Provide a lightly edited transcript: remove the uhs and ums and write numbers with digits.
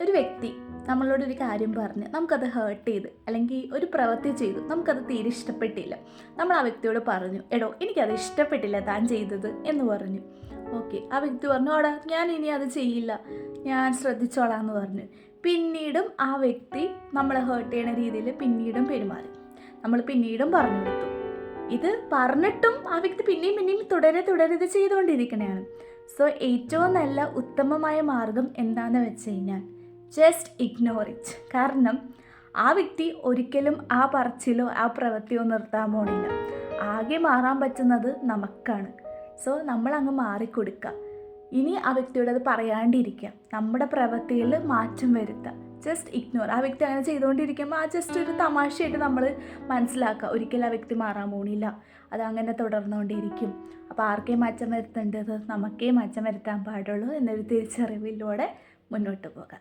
ഒരു വ്യക്തി നമ്മളോടൊരു കാര്യം പറഞ്ഞ് നമുക്കത് ഹേർട്ട് ചെയ്ത് അല്ലെങ്കിൽ ഒരു പ്രവൃത്തി ചെയ്തു, നമുക്കത് തീരെ ഇഷ്ടപ്പെട്ടില്ല. നമ്മൾ ആ വ്യക്തിയോട് പറഞ്ഞു, എടോ എനിക്കത് ഇഷ്ടപ്പെട്ടില്ല താൻ ചെയ്തത് എന്ന് പറഞ്ഞു. ഓക്കെ, ആ വ്യക്തി പറഞ്ഞു, ഓടാ ഞാൻ ഇനി അത് ചെയ്യില്ല, ഞാൻ ശ്രദ്ധിച്ചോളാം എന്ന് പറഞ്ഞു. പിന്നീടും ആ വ്യക്തി നമ്മളെ ഹേർട്ട് ചെയ്യണ രീതിയിൽ പിന്നീടും പെരുമാറി. നമ്മൾ പിന്നീടും പറഞ്ഞു കൊടുത്തു. ഇത് പറഞ്ഞിട്ടും ആ വ്യക്തി പിന്നെയും തുടരെ ഇത് ചെയ്തുകൊണ്ടിരിക്കണതാണ്. സോ ഏറ്റവും നല്ല ഉത്തമമായ മാർഗം എന്താണെന്ന് വെച്ച് കഴിഞ്ഞാൽ ജസ്റ്റ് ഇഗ്നോർ ഇറ്റ്. കാരണം ആ വ്യക്തി ഒരിക്കലും ആ പറച്ചിലോ ആ പ്രവൃത്തിയോ നിർത്താൻ പോണില്ല. ആകെ മാറാൻ പറ്റുന്നത് നമുക്കാണ്. സോ നമ്മളങ്ങ് മാറിക്കൊടുക്കുക. ഇനി ആ വ്യക്തിയോട് അത് പറയാണ്ടിരിക്കുക. നമ്മുടെ പ്രവൃത്തിയിൽ മാറ്റം വരുത്തുക. Just ignore. ആ വ്യക്തി അങ്ങനെ ചെയ്തുകൊണ്ടിരിക്കുമ്പോൾ ആ ജസ്റ്റ് ഒരു തമാശയായിട്ട് നമ്മൾ മനസ്സിലാക്കുക, ഒരിക്കലും ആ വ്യക്തി മാറാൻ പോണില്ല, അതങ്ങനെ തുടർന്നുകൊണ്ടിരിക്കും. അപ്പോൾ ആർക്കേ മാറ്റം വരുത്തേണ്ടത്? നമുക്കേ മാറ്റം വരുത്താൻ പാടുള്ളൂ എന്നൊരു തിരിച്ചറിവിലൂടെ മുന്നോട്ട് പോകാം.